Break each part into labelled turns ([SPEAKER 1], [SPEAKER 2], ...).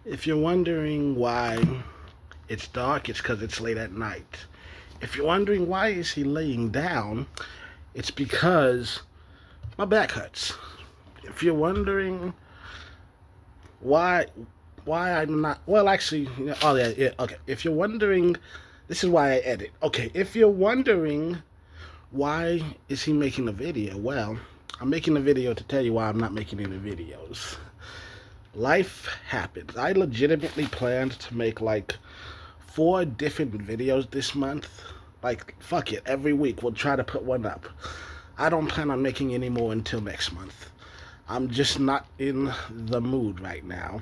[SPEAKER 1] If you're wondering why it's dark, it's because it's late at night. If you're wondering why is he laying down, it's because my back hurts. If you're wondering why I'm not well, actually, oh yeah, okay. If you're wondering, this is why I edit. Okay, if you're wondering why is he making a video, well, I'm making a video to tell you why I'm not making any videos. Life happens. I legitimately planned to make like 4 different videos this month. Like, fuck it, every week we'll try to put one up. I don't plan on making any more until next month. I'm just not in the mood right now.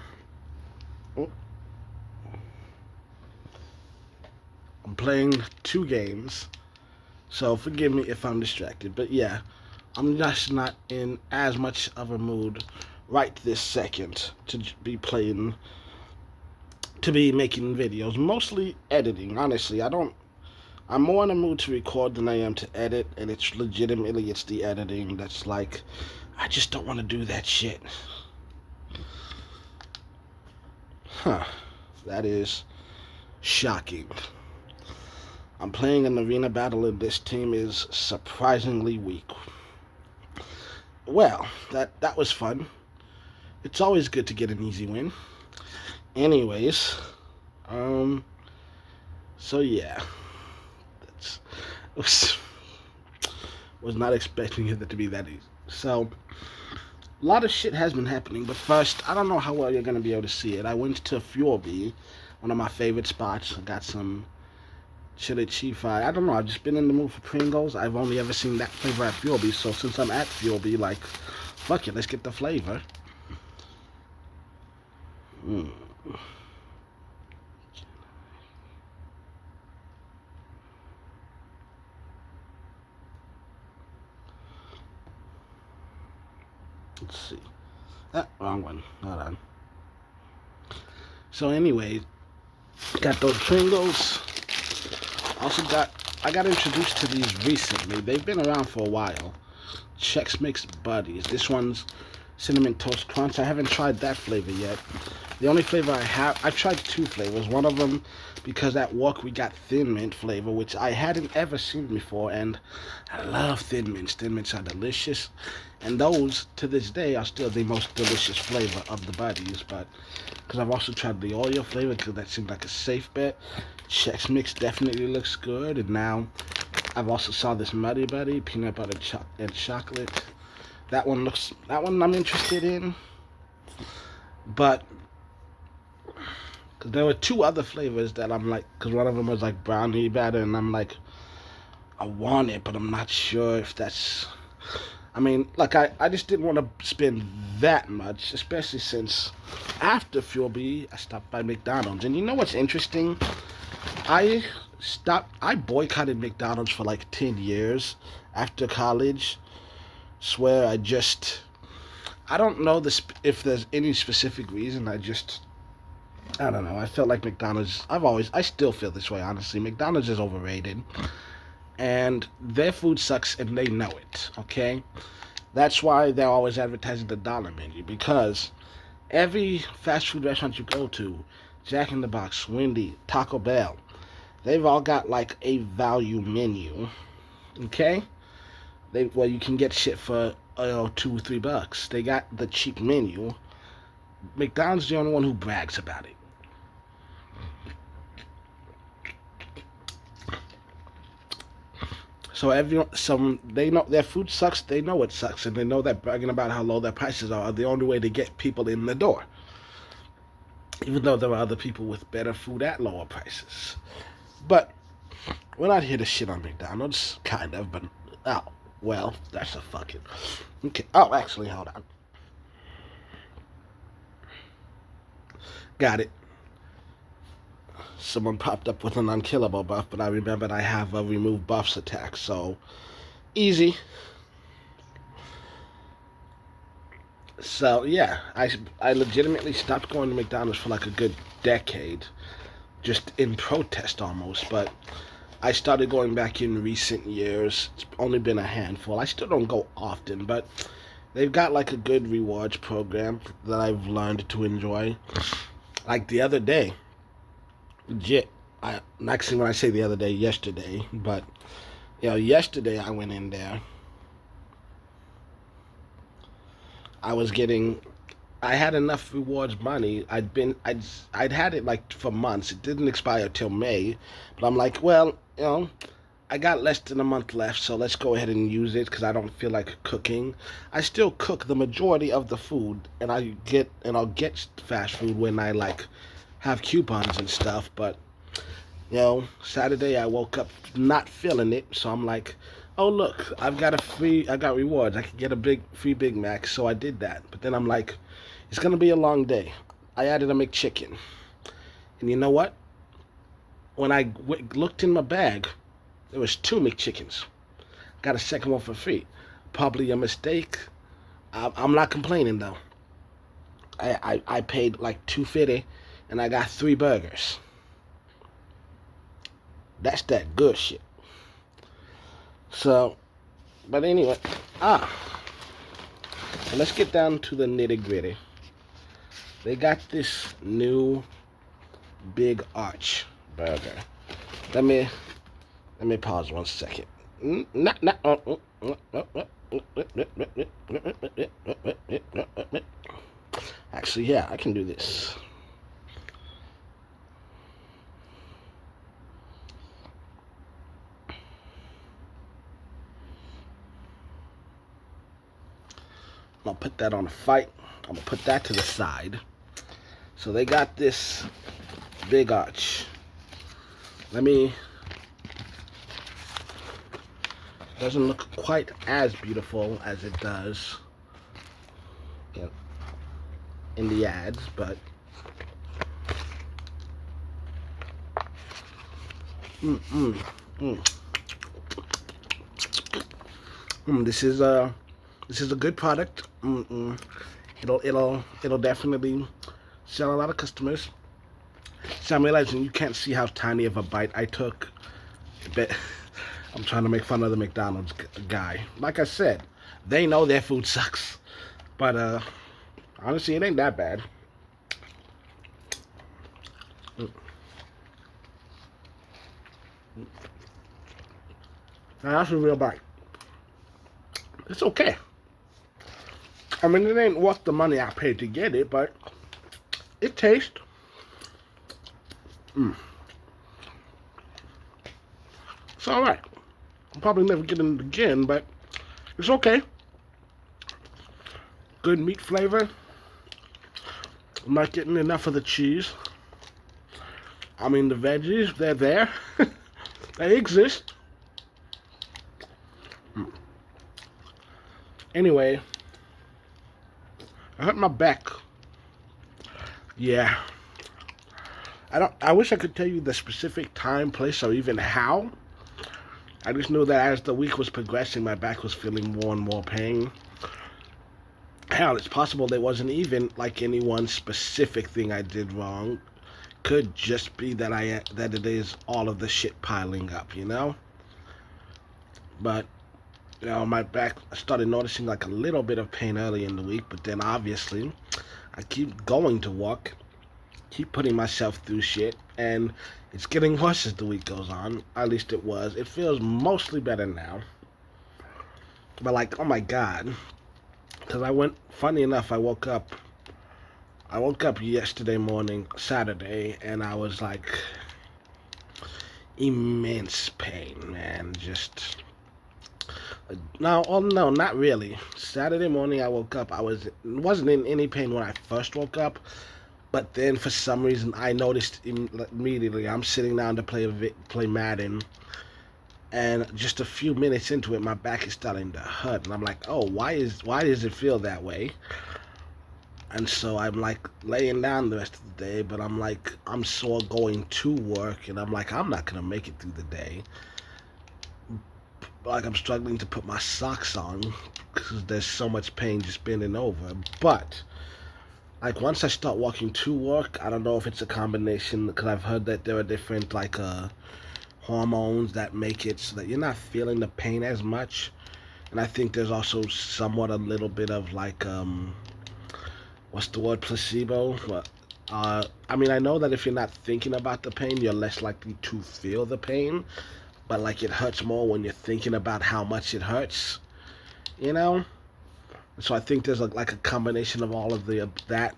[SPEAKER 1] I'm playing 2 games, so forgive me if I'm distracted. But yeah, I'm just not in as much of a mood right this second to be playing, to be making videos. Mostly editing, honestly. I'm more in the mood to record than I am to edit, and it's legitimately, it's the editing that's like, I just don't want to do that shit. Huh. That is shocking. I'm playing an arena battle and this team is surprisingly weak. Well, that was fun. It's always good to get an easy win. Anyways, so yeah, that's was not expecting it to be that easy. So a lot of shit has been happening, but first, I don't know how well you're gonna be able to see it. I went to Fjorby, one of my favorite spots. I got some chili cheese fry. I don't know. I've just been in the mood for Pringles. I've only ever seen that flavor at Fjorby, so since I'm at Fjorby, like, fuck it, let's get the flavor. Mm. Let's see. Wrong one. Hold on. So anyway, got those Pringles. I got introduced to these recently. They've been around for a while. Chex Mix Buddies. This one's Cinnamon Toast Crunch. I haven't tried that flavor yet. The only flavor I've tried 2 flavors. One of them, because at work we got Thin Mint flavor, which I hadn't ever seen before, and I love Thin Mints. Thin Mints are delicious, and those, to this day, are still the most delicious flavor of the Buddies, but because I've also tried the Oreo flavor, because that seemed like a safe bet. Chex Mix definitely looks good, and now I've also saw this Muddy Buddy, peanut butter and chocolate. That one I'm interested in, but because there were 2 other flavors that I'm like, because one of them was like brownie batter, and I'm like, I want it, but I'm not sure if that's, I mean, like, I just didn't want to spend that much, especially since after Fuel I stopped by McDonald's. And you know what's interesting? I boycotted McDonald's for like 10 years after college. Swear, I don't know if there's any specific reason. I don't know. I felt like McDonald's, I still feel this way, honestly. McDonald's is overrated. And their food sucks and they know it, okay? That's why they're always advertising the dollar menu, because every fast food restaurant you go to, Jack in the Box, Wendy, Taco Bell, they've all got like a value menu, okay? Well, you can get shit for $2 or $3. They got the cheap menu. McDonald's is the only one who brags about it. So they know their food sucks. They know it sucks, and they know that bragging about how low their prices are the only way to get people in the door. Even though there are other people with better food at lower prices, but we're not here to shit on McDonald's, kind of. But oh well, that's a fucking okay. Oh, actually, hold on. Got it. Someone popped up with an unkillable buff, but I remembered I have a remove buffs attack, so easy. So yeah, I legitimately stopped going to McDonald's for like a good decade, just in protest almost. But I started going back in recent years. It's only been a handful. I still don't go often, but they've got like a good rewards program that I've learned to enjoy. Like the other day, legit. I actually, when I say the other day, yesterday, but yesterday I went in there. I was getting I had enough rewards money. I'd had it like for months. It didn't expire till May, but I'm like, well, I got less than a month left, so let's go ahead and use it because I don't feel like cooking. I still cook the majority of the food, and I'll get fast food when I like have coupons and stuff. But Saturday I woke up not feeling it, so I'm like, oh look, I got rewards. I could get a big free Big Mac, so I did that. But then I'm like, it's gonna be a long day. I added a McChicken, and you know what? When I looked in my bag, there was two McChickens. Got a second one for free. Probably a mistake. I'm not complaining though. I paid like $2.50, and I got 3 burgers. That's that good shit. So, but anyway, so let's get down to the nitty gritty. They got this new big arch burger. Let me pause 1 second. Actually, yeah, I can do this. I'm gonna put that on a fight. I'm gonna put that to the side. So they got this big arch. Doesn't look quite as beautiful as it does in the ads, but this is a good product. It'll definitely sell a lot of customers. So I'm realizing you can't see how tiny of a bite I took. But I'm trying to make fun of the McDonald's guy. Like I said, they know their food sucks. But honestly, it ain't that bad. Now that's a real bite. It's okay. I mean, it ain't worth the money I paid to get it, but it tastes. It's alright. I'll probably never get it again, but it's okay. Good meat flavor. I'm not getting enough of the cheese. I mean, the veggies, they're there. They exist. Anyway, I hurt my back. Yeah. I wish I could tell you the specific time, place, or even how. I just knew that as the week was progressing, my back was feeling more and more pain. Hell, it's possible there wasn't even like any one specific thing I did wrong. Could just be that it is all of the shit piling up, But my back, I started noticing like a little bit of pain early in the week, but then obviously I keep going to work, keep putting myself through shit, and it's getting worse as the week goes on. At least it was. It feels mostly better now. But like, oh my God. Because funny enough, I woke up yesterday morning, Saturday, and I was like, immense pain, man. No, not really. Saturday morning I woke up, wasn't in any pain when I first woke up, but then for some reason I noticed immediately. I'm sitting down to play Madden, and just a few minutes into it, my back is starting to hurt, and I'm like, oh, why does it feel that way? And so I'm like laying down the rest of the day, but I'm sore going to work, and I'm like, I'm not gonna make it through the day. Like, I'm struggling to put my socks on because there's so much pain just bending over. But like, once I start walking to work, I don't know if it's a combination, because I've heard that there are different like hormones that make it so that you're not feeling the pain as much. And I think there's also somewhat a little bit of like what's the word, placebo, I mean, I know that if you're not thinking about the pain, you're less likely to feel the pain, but like it hurts more when you're thinking about how much it hurts, you know? So I think there's like a combination of all of that.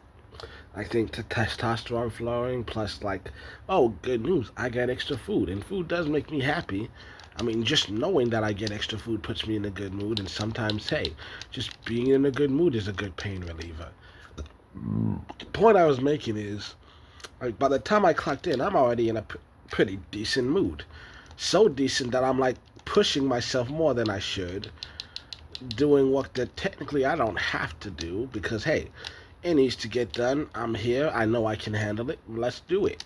[SPEAKER 1] I think the testosterone flowing plus like, oh, good news, I get extra food, and food does make me happy. I mean, just knowing that I get extra food puts me in a good mood, and sometimes, hey, just being in a good mood is a good pain reliever. The point I was making is, like, by the time I clocked in, I'm already in a pretty decent mood. So decent that I'm like pushing myself more than I should, doing work that technically I don't have to do because, hey, it needs to get done. I'm here. I know I can handle it. Let's do it.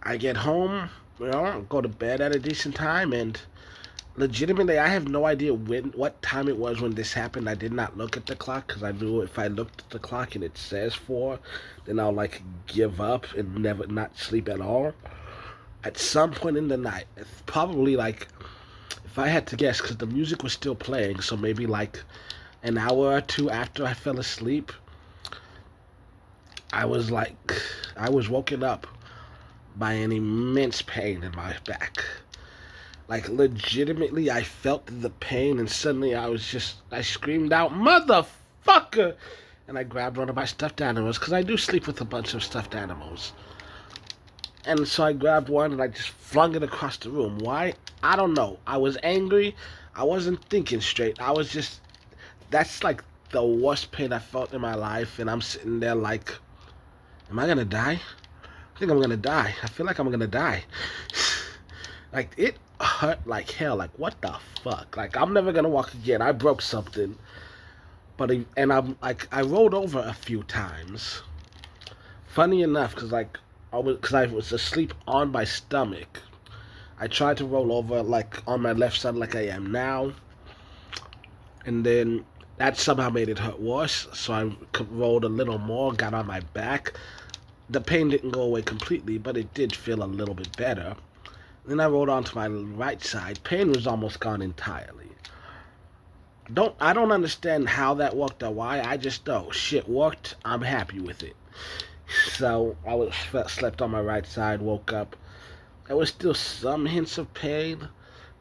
[SPEAKER 1] I get home, go to bed at a decent time, and legitimately, I have no idea what time it was when this happened. I did not look at the clock because I knew if I looked at the clock and it says 4, then I'll like give up and never not sleep at all. At some point in the night, it's probably like, if I had to guess, because the music was still playing, so maybe like an hour or two after I fell asleep, I was like, I was woken up by an immense pain in my back. Like, legitimately, I felt the pain, and suddenly I screamed out, "Motherfucker!" And I grabbed one of my stuffed animals, because I do sleep with a bunch of stuffed animals. And so I grabbed one and I just flung it across the room. Why? I don't know. I was angry. I wasn't thinking straight. That's like the worst pain I felt in my life, and I'm sitting there like, am I gonna die? I think I'm gonna die. I feel like I'm gonna die. Like, it hurt like hell. Like, what the fuck? Like, I'm never gonna walk again. I broke something. And I'm like, I rolled over a few times. Funny enough, because I was asleep on my stomach. I tried to roll over like on my left side like I am now. And then that somehow made it hurt worse. So I rolled a little more, got on my back. The pain didn't go away completely, but it did feel a little bit better. Then I rolled onto my right side. Pain was almost gone entirely. I don't understand how that worked or why. I just know shit worked. I'm happy with it. So slept on my right side, woke up. There was still some hints of pain,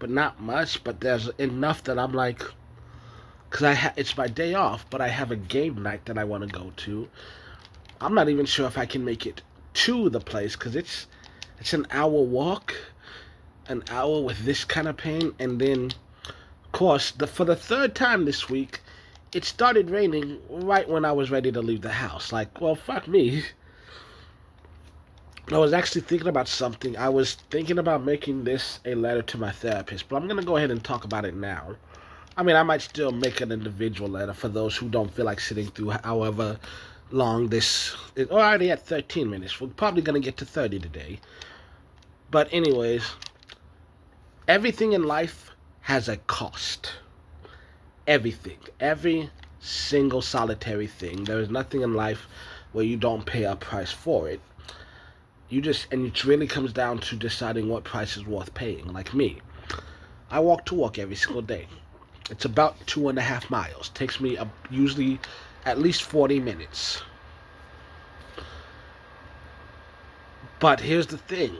[SPEAKER 1] but not much. But there's enough that I'm like, because it's my day off, but I have a game night that I want to go to. I'm not even sure if I can make it to the place because it's an hour walk, an hour with this kind of pain, and then, of course, for the third time this week, it started raining right when I was ready to leave the house. Like, well, fuck me. I was actually thinking about something. I was thinking about making this a letter to my therapist, but I'm going to go ahead and talk about it now. I mean, I might still make an individual letter for those who don't feel like sitting through however long this is. Already at 13 minutes. We're probably going to get to 30 today. But anyways, everything in life has a cost. Everything. Every single solitary thing. There is nothing in life where you don't pay a price for it. And it really comes down to deciding what price is worth paying. Like me, I walk to work every single day. It's about 2.5 miles. Takes me usually at least 40 minutes. But here's the thing.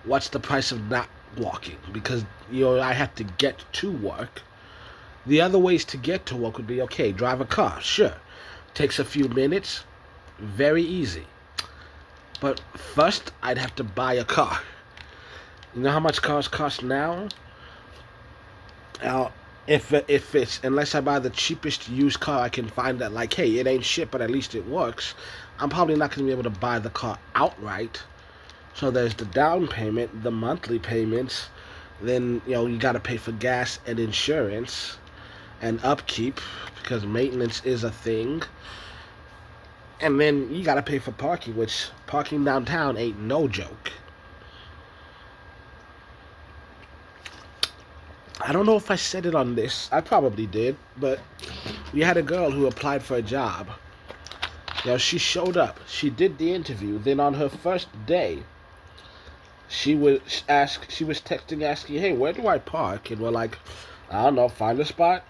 [SPEAKER 1] What's the price of not walking? Because, I have to get to work. The other ways to get to work would be, okay, drive a car. Sure. Takes a few minutes. Very easy. But first, I'd have to buy a car. You know how much cars cost now? Now, unless I buy the cheapest used car I can find that, like, hey, it ain't shit, but at least it works, I'm probably not going to be able to buy the car outright. So there's the down payment, the monthly payments, then, you got to pay for gas and insurance and upkeep, because maintenance is a thing. And then you gotta pay for parking, which parking downtown ain't no joke. I don't know if I said it on this. I probably did, but we had a girl who applied for a job. She showed up. She did the interview. Then on her first day, she was texting asking, hey, where do I park? And we're like, I don't know, find a spot.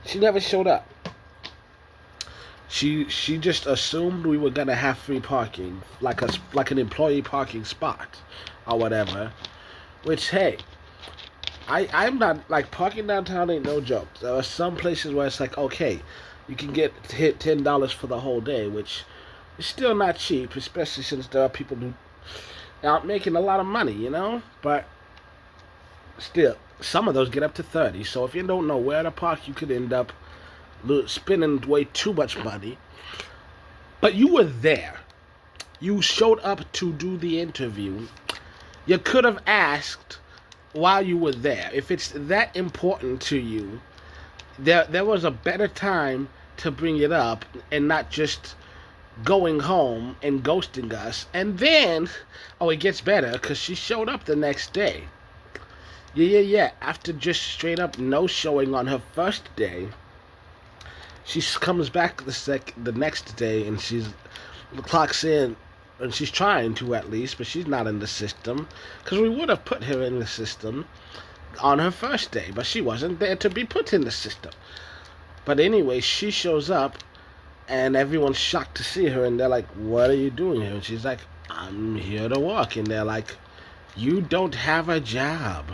[SPEAKER 1] She never showed up. She just assumed we were gonna have free parking, like an employee parking spot or whatever. Which, hey, I'm not like parking downtown ain't no joke. There are some places where it's like, okay, you can get hit $10 for the whole day, which is still not cheap, especially since there are people who aren't making a lot of money, you know. But still, some of those get up to 30. So if you don't know where to park, you could end up spending way too much money. But you were there. You showed up to do the interview. You could have asked while you were there. If it's that important to you, there was a better time to bring it up and not just going home and ghosting us. And then, oh, it gets better because she showed up the next day. Yeah. After just straight up no showing on her first day, she comes back the next day and she's clocks in, and she's trying to at least, but she's not in the system because we would have put her in the system on her first day, but she wasn't there to be put in the system. But anyway, she shows up and everyone's shocked to see her, and they're like, "What are you doing here?" And she's like, "I'm here to work." And they're like, "You don't have a job.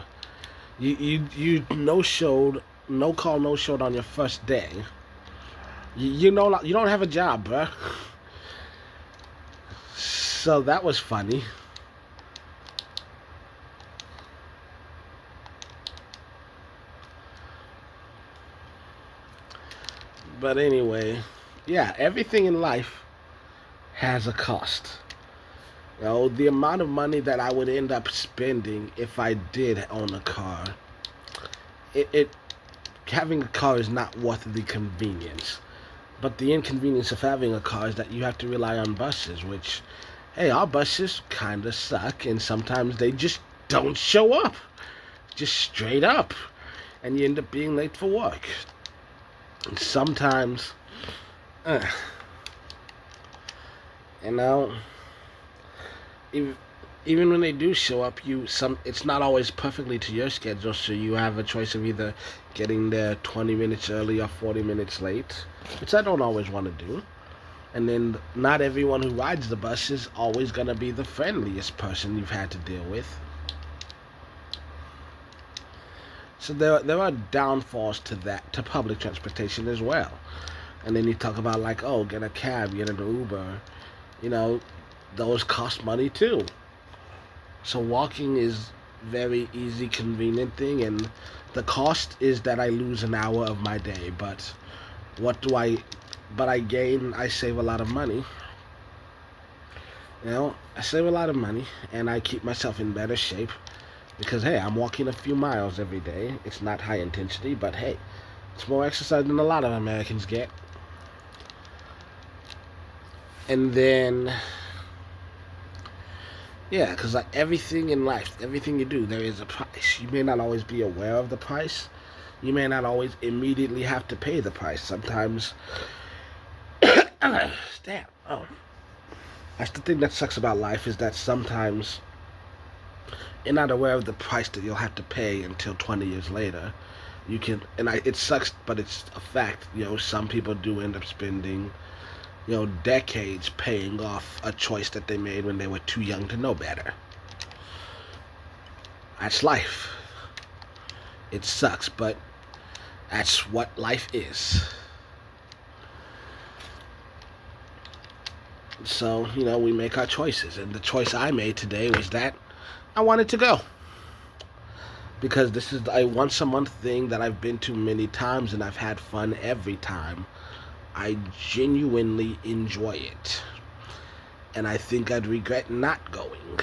[SPEAKER 1] You no showed, no call, no showed on your first day. You know you don't have a job, bruh." So that was funny. But anyway, yeah, everything in life has a cost. You know, the amount of money that I would end up spending if I did own a car, it having a car is not worth the convenience. But the inconvenience of having a car is that you have to rely on buses, which, hey, our buses kind of suck, and sometimes they just don't show up. Just straight up. And you end up being late for work. And sometimes, you know, if, even when they do show up, it's not always perfectly to your schedule, so you have a choice of either getting there 20 minutes early or 40 minutes late, which I don't always want to do. And then not everyone who rides the bus is always going to be the friendliest person you've had to deal with. So there are downfalls to that, to public transportation as well. And then you talk about like, oh, get a cab, get an Uber. You know, those cost money too. So walking is very easy, convenient thing, and the cost is that I lose an hour of my day. But what do I? But I save a lot of money. You know, I save a lot of money, and I keep myself in better shape because hey, I'm walking a few miles every day. It's not high intensity, but hey, it's more exercise than a lot of Americans get. And then, yeah, because like everything in life, everything you do, there is a price. You may not always be aware of the price. You may not always immediately have to pay the price. Sometimes, damn, oh, that's the thing that sucks about life is that sometimes you're not aware of the price that you'll have to pay until 20 years later. It sucks, but it's a fact. You know, some people do end up spending, you know, decades paying off a choice that they made when they were too young to know better. That's life. It sucks, but that's what life is. So, you know, we make our choices. And the choice I made today was that I wanted to go. Because this is a once a month thing that I've been to many times and I've had fun every time. I genuinely enjoy it. And I think I'd regret not going.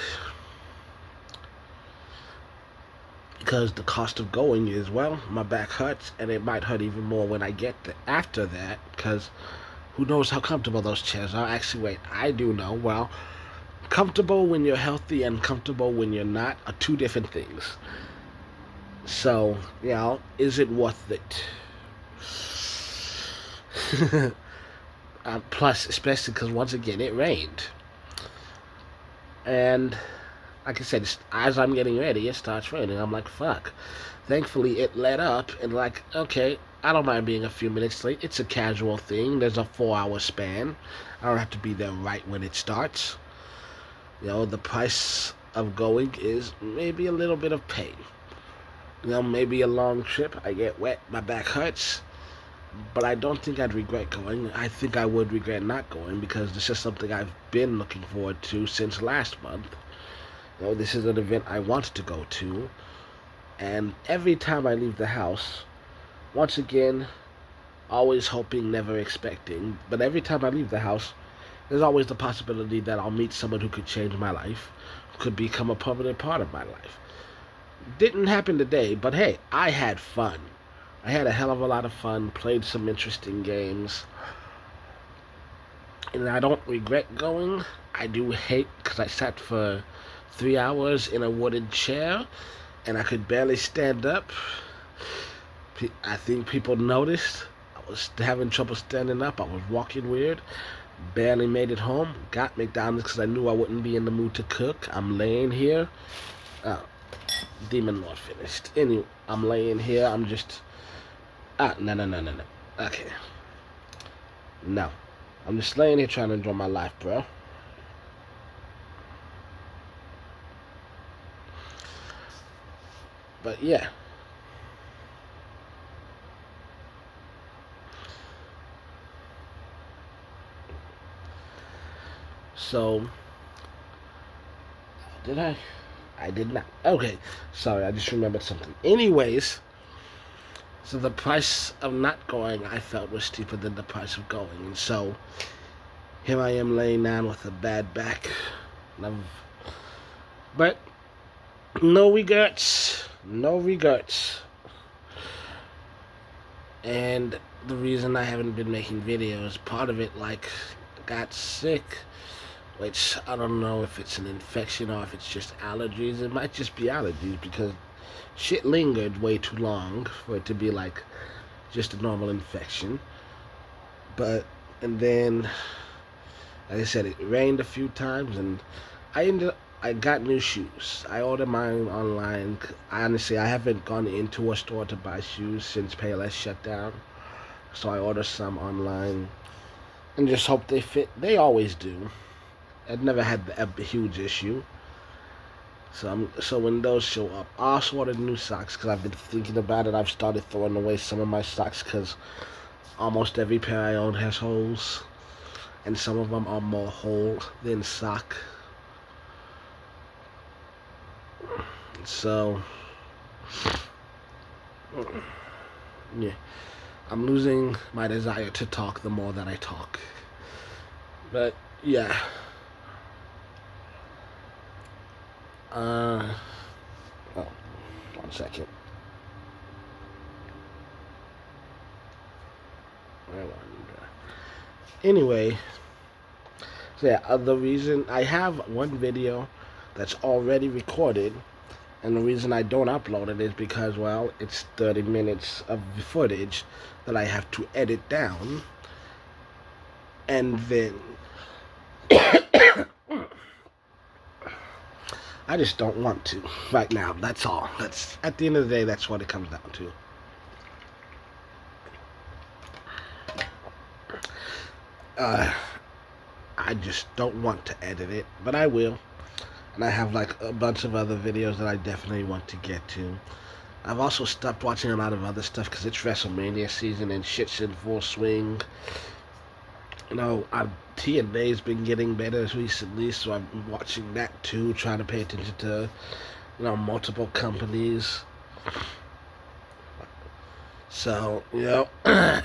[SPEAKER 1] Because the cost of going is, well, my back hurts and it might hurt even more when I get after that. Because who knows how comfortable those chairs are. Actually, wait, I do know. Well, comfortable when you're healthy and comfortable when you're not are two different things. So, you know, is it worth it? Plus, especially because once again, it rained. And, like I said, as I'm getting ready, it starts raining. I'm like, fuck. Thankfully, it let up and like, okay, I don't mind being a few minutes late. It's a casual thing. There's a 4-hour span. I don't have to be there right when it starts. The price of going is maybe a little bit of pain. Maybe a long trip. I get wet, my back hurts. But I don't think I'd regret going. I think I would regret not going because this is something I've been looking forward to since last month. This is an event I wanted to go to. And every time I leave the house, once again, always hoping, never expecting, but every time I leave the house, there's always the possibility that I'll meet someone who could change my life, could become a permanent part of my life. Didn't happen today, but hey, I had fun. I had a hell of a lot of fun, played some interesting games, and I don't regret going. I do hate because I sat for 3 hours in a wooden chair, and I could barely stand up. I think people noticed. I was having trouble standing up. I was walking weird. Barely made it home. Got McDonald's because I knew I wouldn't be in the mood to cook. I'm laying here. Demon Lord finished. Anyway, I'm laying here. I'm just... No. Okay. No. I'm just laying here trying to enjoy my life, bro. But yeah. So, did I? I did not. Okay, sorry, I just remembered something. Anyways, so the price of not going, I felt, was steeper than the price of going. And so, here I am laying down with a bad back. But, no regrets. No regrets. And the reason I haven't been making videos, part of it, got sick, which I don't know if it's an infection or if it's just allergies. It might just be allergies because shit lingered way too long for it to be just a normal infection. And then, like I said, it rained a few times, and I got new shoes. I ordered mine online. Honestly, I haven't gone into a store to buy shoes since Payless shut down. So I ordered some online and just hope they fit. They always do. I've never had a huge issue. So when those show up, I also ordered new socks because I've been thinking about it. I've started throwing away some of my socks because almost every pair I own has holes, and some of them are more hole than sock. So yeah, I'm losing my desire to talk the more that I talk. But yeah. Oh, 1 second. Anyway, so yeah, the reason I have one video that's already recorded, and the reason I don't upload it is because, well, it's 30 minutes of footage that I have to edit down, and then I just don't want to right now. That's all. That's, at the end of the day, that's what it comes down to. I just don't want to edit it, but I will. And I have a bunch of other videos that I definitely want to get to. I've also stopped watching a lot of other stuff because it's WrestleMania season and shit's in full swing. TNA's been getting better recently, so I'm watching that too, trying to pay attention to, multiple companies. So, I'm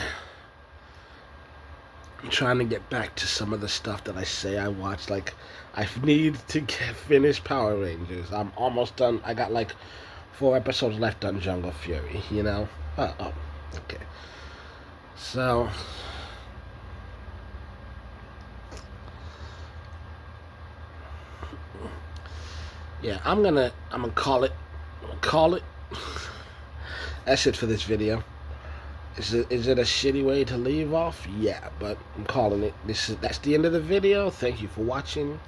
[SPEAKER 1] trying to get back to some of the stuff that I say I watch. I need to finish Power Rangers. I'm almost done. I got 4 episodes left on Jungle Fury, okay. So, yeah, I'm gonna call it. That's it for this video. Is it a shitty way to leave off? Yeah, but I'm calling it. That's the end of the video. Thank you for watching.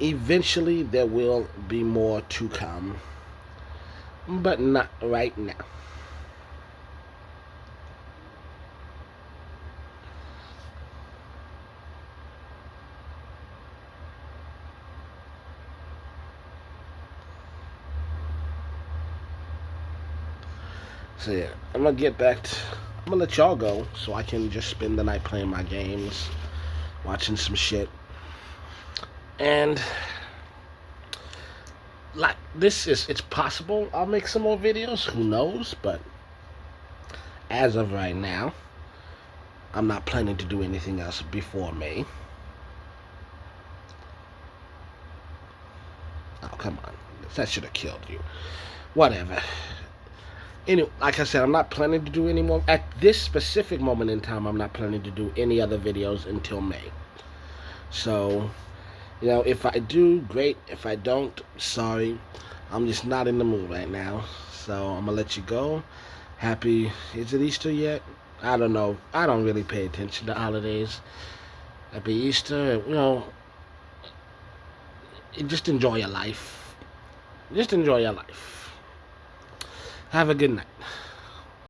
[SPEAKER 1] Eventually, there will be more to come, but not right now. So yeah, I'm gonna get back to, I'm gonna let y'all go so I can just spend the night playing my games, watching some shit. And like it's possible I'll make some more videos, who knows, but as of right now, I'm not planning to do anything else before May. Oh, come on. That should have killed you. Whatever. Anyway, like I said, I'm not planning to do any more. At this specific moment in time, I'm not planning to do any other videos until May. So, if I do, great. If I don't, sorry. I'm just not in the mood right now. So, I'm going to let you go. Happy, is it Easter yet? I don't know. I don't really pay attention to holidays. Happy Easter. Just enjoy your life. Just enjoy your life. Have a good night.